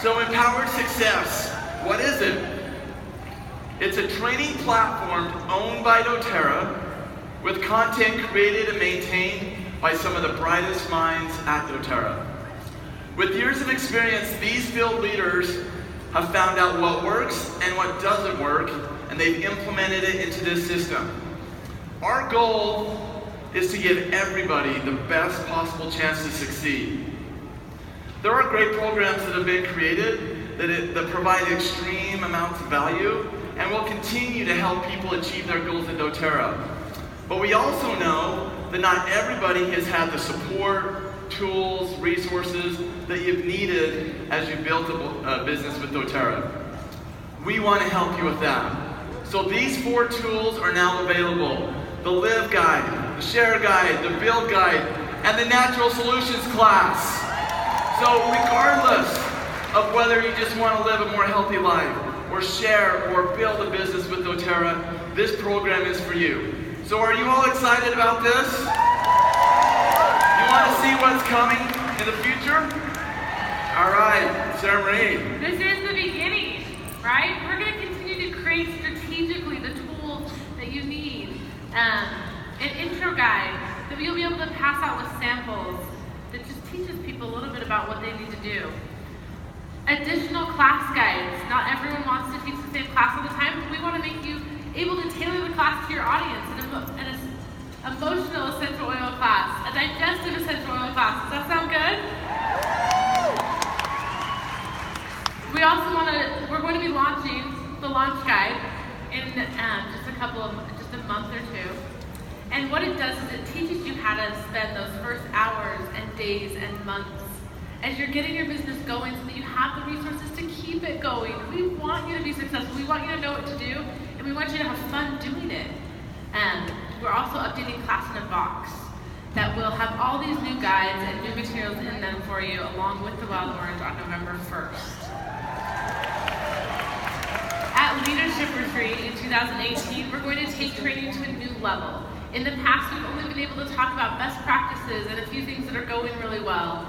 So Empowered Success, what is it? It's a training platform owned by doTERRA with content created and maintained by some of the brightest minds at doTERRA. With years of experience, these field leaders have found out what works and what doesn't work, and they've implemented it into this system. Our goal is to give everybody the best possible chance to succeed. There are great programs that have been created that provide extreme amounts of value and will continue to help people achieve their goals at doTERRA. But we also know that not everybody has had the support, tools, resources that you've needed as you built a business with doTERRA. We want to help you with that. So these 4 tools are now available: the Live Guide, the Share Guide, the Build Guide, and the Natural Solutions class. So regardless of whether you just want to live a more healthy life, or share, or build a business with doTERRA, this program is for you. So are you all excited about this? You want to see what's coming in the future? All right, Sarah Marie. This is the beginning, right? We're going to continue to create strategically the tools that you need. An intro guide that you'll be able to pass out with samples that just teaches people a little bit about what they need to do. Additional class guides. Not everyone wants to teach the same class all the time, but we want to make you able to tailor the class to your audience. An emotional essential oil class, a digestive essential oil class. Does that sound good? We're going to be launching the launch guide in just a month or 2. And what it does is it teaches you how to spend those first hours and days and months as you're getting your business going so that you have the resources to keep it going. We want you to be successful. We want you to know what to do, and we want you to have fun doing it. We're also updating Class in a Box that will have all these new guides and new materials in them for you, along with the Wild Orange on November 1st. At Leadership Retreat in 2018, we're going to take training to a new level. In the past, we've only been able to talk about best practices and a few things that are going really well.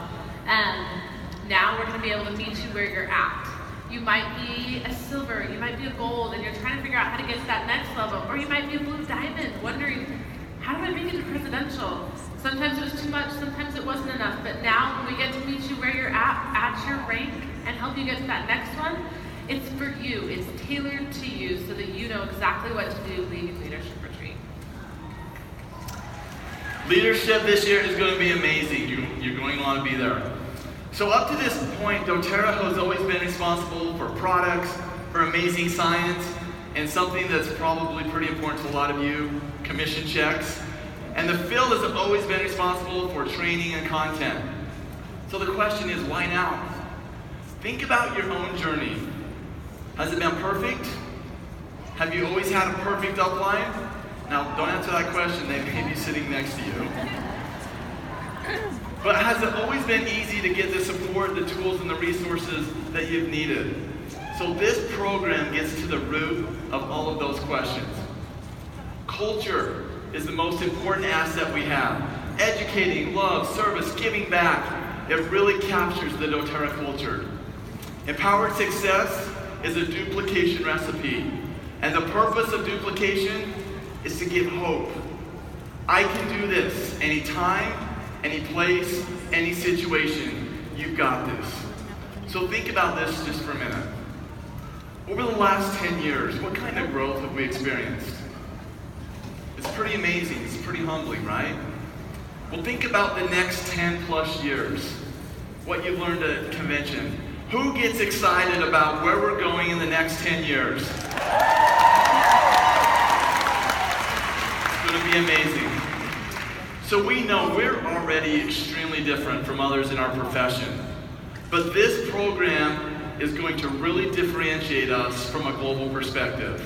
Now we're going to be able to meet you where you're at. You might be a silver, you might be a gold, and you're trying to figure out how to get to that next level. Or you might be a blue diamond, wondering, how do I make it to presidential? Sometimes it was too much, sometimes it wasn't enough. But now when we get to meet you where you're at your rank, and help you get to that next one, it's for you. It's tailored to you so that you know exactly what to do leading Leadership Retreat. Leadership this year is going to be amazing. You're going to want to be there. So up to this point, doTERRA has always been responsible for products, for amazing science, and something that's probably pretty important to a lot of you, commission checks. And the field has always been responsible for training and content. So the question is, why now? Think about your own journey. Has it been perfect? Have you always had a perfect upline? Now, don't answer that question, they may be sitting next to you. But has it always been easy to get the support, the tools, and the resources that you've needed? So this program gets to the root of all of those questions. Culture is the most important asset we have. Educating, love, service, giving back. It really captures the doTERRA culture. Empowered Success is a duplication recipe. And the purpose of duplication is to give hope. I can do this anytime, any place, any situation. You've got this. So think about this just for a minute. Over the last 10 years, what kind of growth have we experienced? It's pretty amazing. It's pretty humbling, right? Well, think about the next 10 plus years. What you've learned at convention. Who gets excited about where we're going in the next 10 years? It's going to be amazing. So we know we're already extremely different from others in our profession. But this program is going to really differentiate us from a global perspective.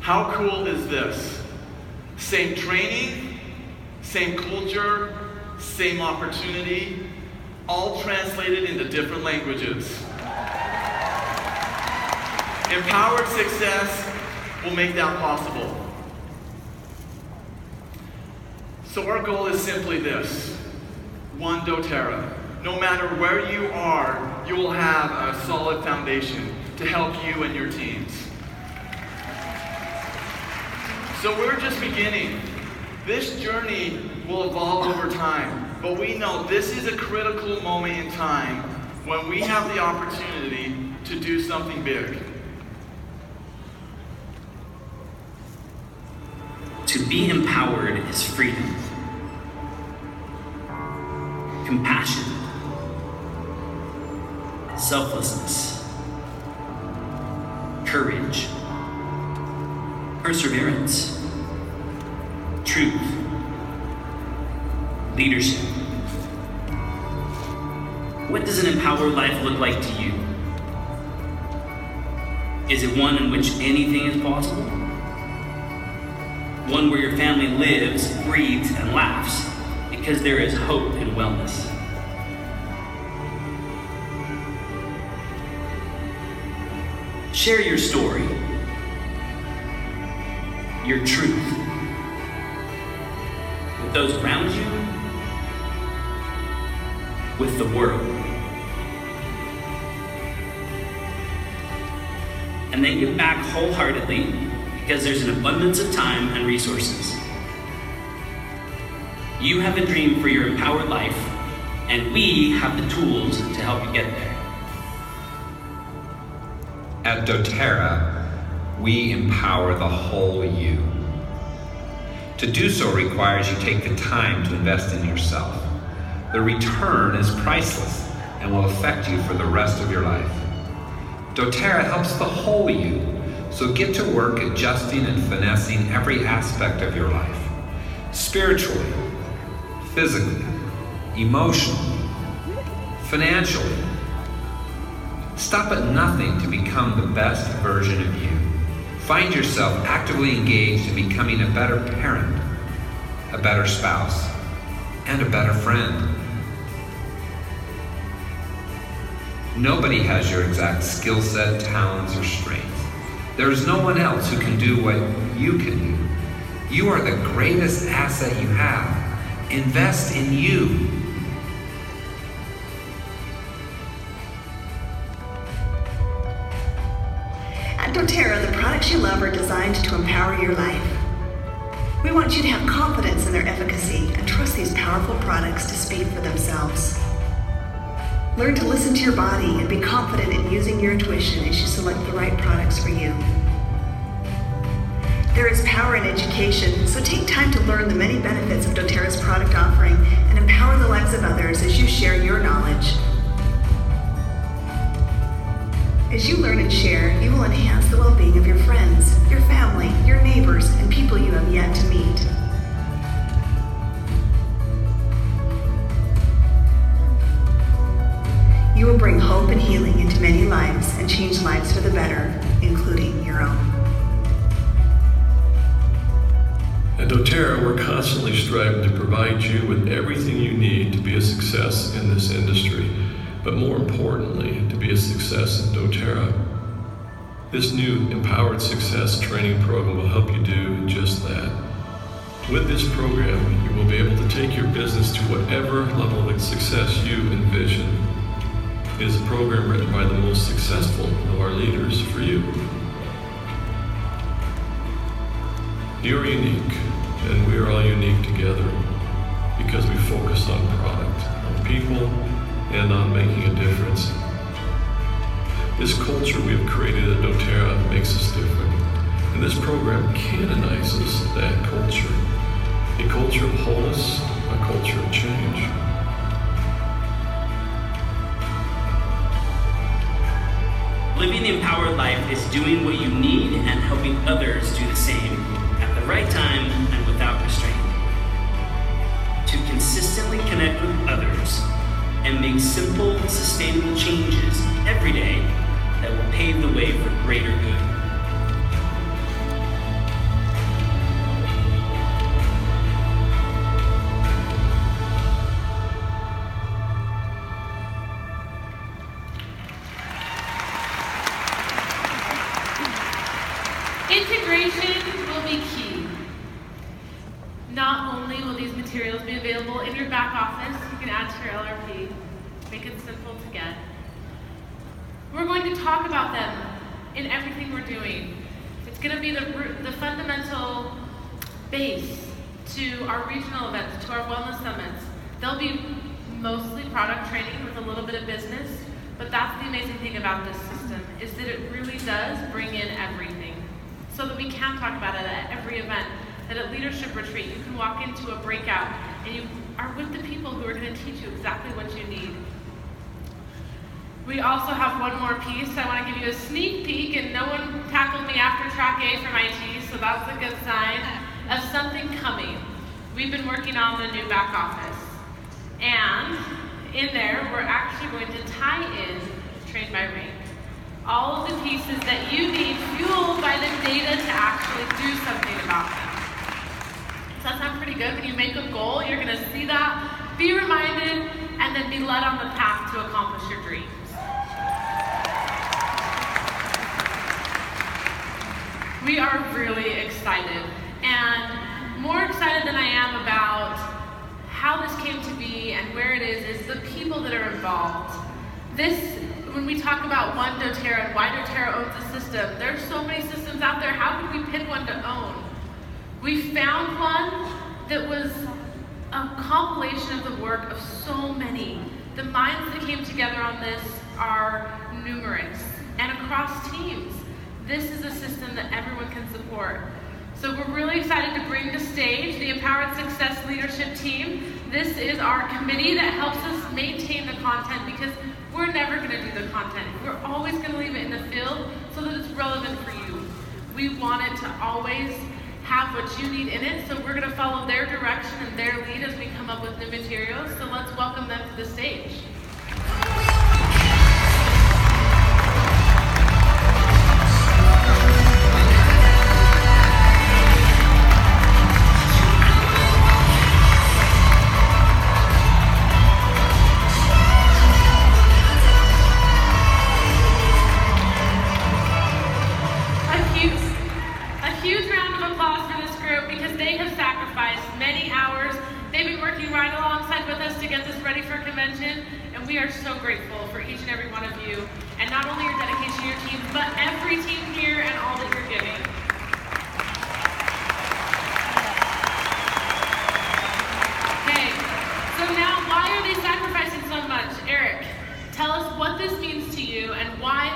How cool is this? Same training, same culture, same opportunity, all translated into different languages. Empowered Success will make that possible. So our goal is simply this: one doTERRA. no matter where you are, you will have a solid foundation to help you and your teams. So we're just beginning. This journey will evolve over time, but we know this is a critical moment in time when we have the opportunity to do something big. To be empowered is freedom, compassion, selflessness, courage, perseverance, truth, leadership. What does an empowered life look like to you? Is it one in which anything is possible? One where your family lives, breathes, and laughs because there is hope and wellness. Share your story, your truth, with those around you, with the world. And then give back wholeheartedly because there's an abundance of time and resources. You have a dream for your empowered life, and we have the tools to help you get there. At doTERRA, we empower the whole you. To do so requires you take the time to invest in yourself. The return is priceless and will affect you for the rest of your life. doTERRA helps the whole you, so get to work adjusting and finessing every aspect of your life. Spiritually, physically, emotionally, financially. Stop at nothing to become the best version of you. Find yourself actively engaged in becoming a better parent, a better spouse, and a better friend. Nobody has your exact skill set, talents, or strengths. There is no one else who can do what you can do. You are the greatest asset you have. Invest in you. At doTERRA, the products you love are designed to empower your life. We want you to have confidence in their efficacy and trust these powerful products to speak for themselves. Learn to listen to your body and be confident in using your intuition as you select the right products for you. There is power in education, so take time to learn the many benefits of doTERRA's product offering and empower the lives of others as you share your knowledge. As you learn and share, you will enhance the well-being of your friends, your family, your neighbors, and people you have yet to meet. You will bring hope and healing into many lives and change lives for the better, including your own. At doTERRA, we're constantly striving to provide you with everything you need to be a success in this industry, but more importantly, to be a success in doTERRA. This new Empowered Success training program will help you do just that. With this program, you will be able to take your business to whatever level of success you envision. It is a program written by the most successful of our leaders for you. You're unique, and we are all unique together because we focus on product, on people, and on making a difference. This culture we have created at doTERRA makes us different, and this program canonizes that culture. A culture of wholeness, a culture of change. Living the empowered life is doing what you need and helping others do the same at the right time and without restraint. To consistently connect with others and make simple, sustainable changes every day that will pave the way for greater good. Integration will be key. Not only will these materials be available in your back office, you can add to your LRP, going to talk about them in everything we're doing. It's going to be the fundamental base to our regional events, to our wellness summits. They'll be mostly product training with a little bit of business, but that's the amazing thing about this system, is that it really does bring in everything, so that we can talk about it at every event. That at Leadership Retreat, you can walk into a breakout and you are with the people who are going to teach you exactly what you need. We also have one more piece. I want to give you a sneak peek, and no one tackled me after track A from IT, so that's a good sign of something coming. We've been working on the new back office, and in there, we're actually going to tie in Train by Rank. All of the pieces that you need, fueled by the data to actually do something about them. Does that sound pretty good? When you make a goal, you're going to see that, be reminded, and then be led on the path to accomplish your dreams. We are really excited, and more excited than I am about how this came to be and where it is the people that are involved. When we talk about one doTERRA and why doTERRA owns a system, there's so many systems out there. How could we pick one to own? We found one that was a compilation of the work of so many. The minds that came together on this are numerous and across teams. This is a system that everyone can support. So we're really excited to bring to stage the Empowered Success Leadership Team. This is our committee that helps us maintain the content, because we're never going to do the content. We're always going to leave it in the field so that it's relevant for you. We want it to always have what you need in it, so we're going to follow their direction and their lead as we come up with new materials. So let's welcome them to the stage. We are so grateful for each and every one of you, and not only your dedication to your teams, but every team here and all that you're giving. Okay, so now why are they sacrificing so much? Eric, tell us what this means to you and why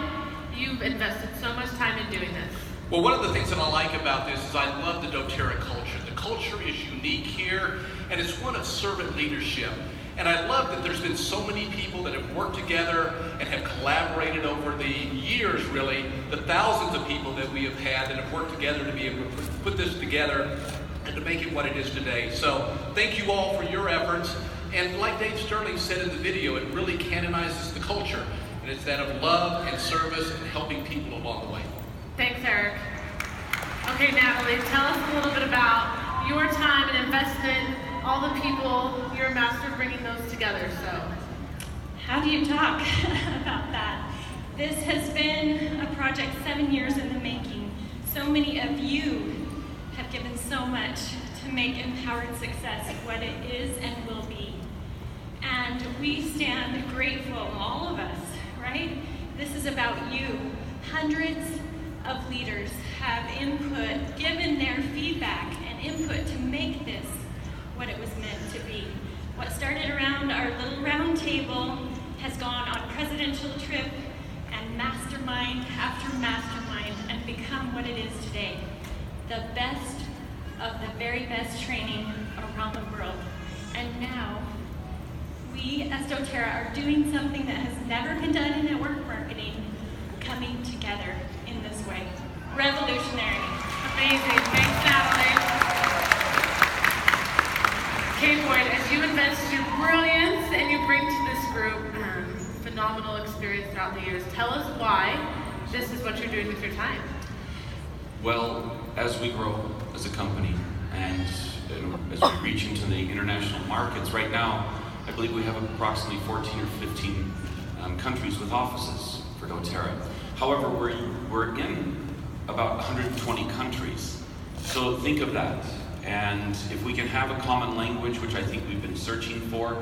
you've invested so much time in doing this. Well, one of the things that I like about this is I love the doTERRA culture. The culture is unique here, and it's one of servant leadership. And I love that there's been so many people that have worked together and have collaborated over the years, really, the thousands of people that we have had that have worked together to be able to put this together and to make it what it is today. So thank you all for your efforts. And like Dave Sterling said in the video, it really canonizes the culture. And it's that of love and service and helping people along the way. Thanks, Eric. Okay, Natalie, tell us a little bit about your time and investment, all the people, you're a master of bringing those together, so. How do you talk about that? This has been a project 7 years in the making. So many of you have given so much to make Empowered Success what it is and will be. And we stand grateful, all of us, right? This is about you. Hundreds of leaders have input, given their feedback and input to make this what it was meant to be. What started around our little round table has gone on presidential trip and mastermind after mastermind and become what it is today. The best of the very best training around the world. And now, we as doTERRA are doing something that has never been done in network marketing, coming together in this way. Revolutionary. Amazing. Thanks, Natalie. Okay, Boyd, as you invest your brilliance and you bring to this group phenomenal experience throughout the years, tell us why this is what you're doing with your time. Well, as we grow as a company and as we reach into the international markets, right now, I believe we have approximately 14 or 15 countries with offices for doTERRA. However, we're in about 120 countries. So think of that. And if we can have a common language, which I think we've been searching for,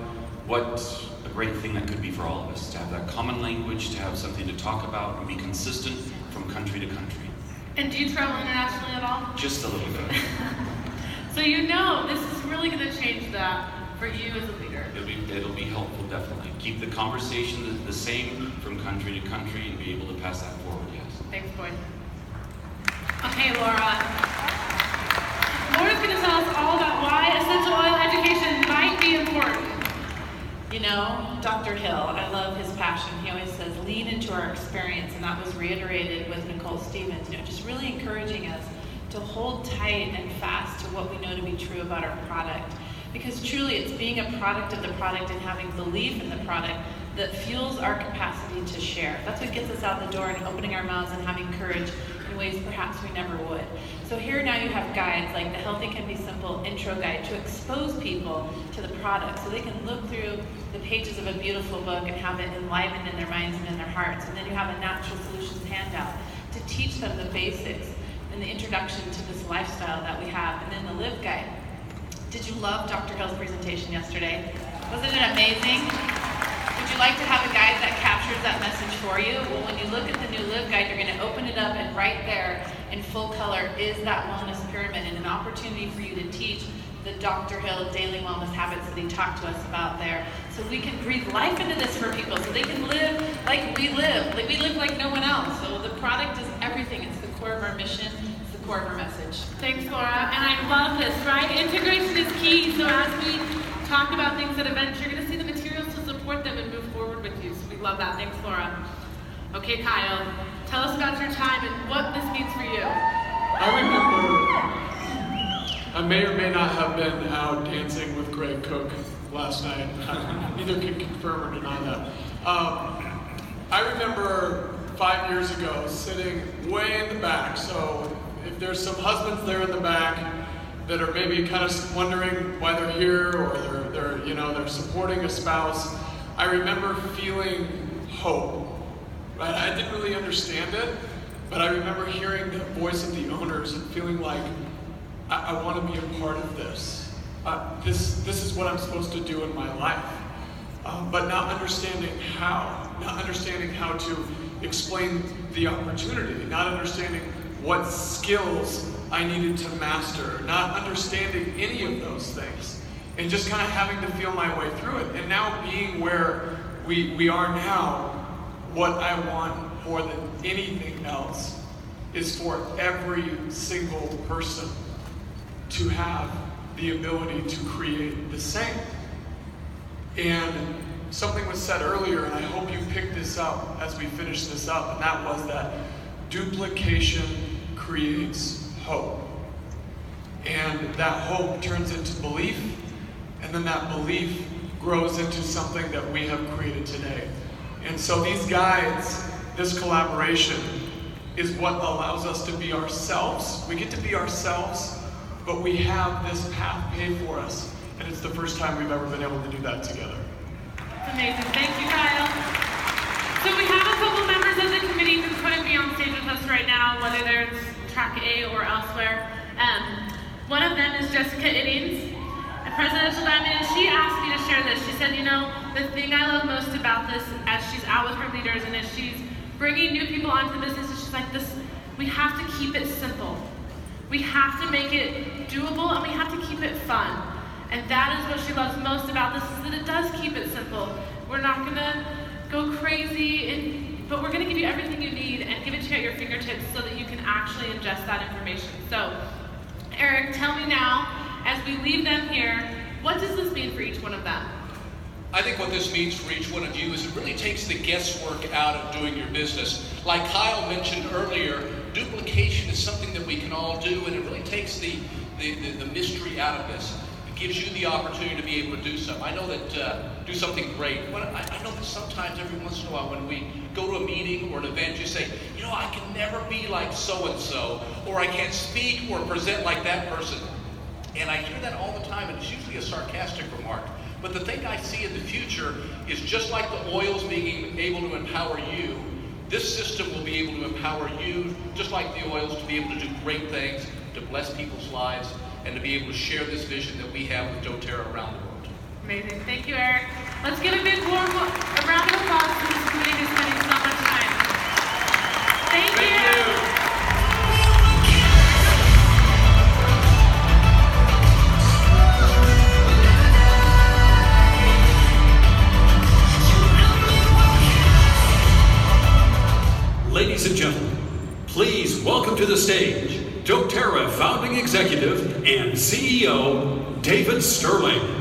what a great thing that could be for all of us, to have that common language, to have something to talk about and be consistent from country to country. And do you travel internationally at all? Just a little bit. So you know this is really going to change that for you as a leader. It'll be helpful, definitely. Keep the conversation the same from country to country and be able to pass that forward, yes. Thanks, Boyd. Okay, Laura. Laura's going to tell us all about why essential oil education might be important. You know, Dr. Hill, I love his passion. He always says, lean into our experience, and that was reiterated with Nicole Stevens, just really encouraging us to hold tight and fast to what we know to be true about our product. Because truly, it's being a product of the product and having belief in the product that fuels our capacity to share. That's what gets us out the door and opening our mouths and having courage in ways perhaps we never would. So here now you have guides like the Healthy Can Be Simple intro guide to expose people to the product so they can look through the pages of a beautiful book and have it enlivened in their minds and in their hearts. And then you have a natural solutions handout to teach them the basics and the introduction to this lifestyle that we have. And then the live guide. Did you love Dr. Hill's presentation yesterday? Wasn't it amazing? Would you like to have a guide that captures that message for you? Well, when you look at the new Live Guide, you're going to open it up, and right there in full color is that wellness pyramid and an opportunity for you to teach the Dr. Hill daily wellness habits that he talked to us about there. So we can breathe life into this for people so they can live like we live. Like we live like no one else. So the product is everything. It's the core of our mission. It's the core of our message. Thanks, Laura. And I love this, right? Integration is key. So as we talk about things at events, you're going to see the materials to support them and move forward with you. So we love that. Thanks, Laura. Okay, Kyle, tell us about your time and what this means for you. I remember I may or may not have been out dancing with Greg Cook last night. Neither can confirm or deny that. I remember 5 years ago sitting way in the back. So if there's some husbands there in the back that are maybe kind of wondering why they're here or they're supporting a spouse, I remember feeling hope. Right? I didn't really understand it, but I remember hearing the voice of the owners and feeling like I want to be a part of this. This is what I'm supposed to do in my life, but not understanding how to explain the opportunity, not understanding what skills I needed to master, not understanding any of those things, and just kind of having to feel my way through it. And now being where we are now, what I want more than anything else is for every single person to have the ability to create the same. And something was said earlier, and I hope you picked this up as we finish this up, and that was that duplication creates hope. And that hope turns into belief, and then that belief grows into something that we have created today. And so these guides, this collaboration, is what allows us to be ourselves. We get to be ourselves, but we have this path paid for us, and it's the first time we've ever been able to do that together. That's amazing. Thank you, Kyle. So we have a couple members of the committee who couldn't be on stage with us right now, whether they're track A or elsewhere. One of them is Jessica Iddings, a presidential diamond, and she asked me to share this. She said, the thing I love most about this, as she's out with her leaders and as she's bringing new people onto the business, is she's like, we have to keep it simple. We have to make it doable, and we have to keep it fun. And that is what she loves most about this, is that it does keep it simple. We're not gonna go crazy, but we're gonna give you everything you need and give it to you at your fingertips so that you can actually ingest that information. So, Eric, tell me now, as we leave them here, what does this mean for each one of them? I think what this means for each one of you is it really takes the guesswork out of doing your business. Like Kyle mentioned earlier, duplication is something that we can all do, and it really takes the mystery out of this. It gives you the opportunity to be able to do something. I know that do something great. I know that sometimes every once in a while when we go to a meeting or an event, you say, I can never be like so-and-so, or I can't speak or present like that person. And I hear that all the time, and it's usually a sarcastic remark. But the thing I see in the future is just like the oils being able to empower you, this system will be able to empower you, just like the oils, to be able to do great things, to bless people's lives, and to be able to share this vision that we have with doTERRA around the world. Amazing. Thank you, Eric. Let's give a big warm round of applause to this committee who's spending so much time. Thank you. Ladies and gentlemen, please welcome to the stage DōTERRA founding executive and CEO, David Sterling.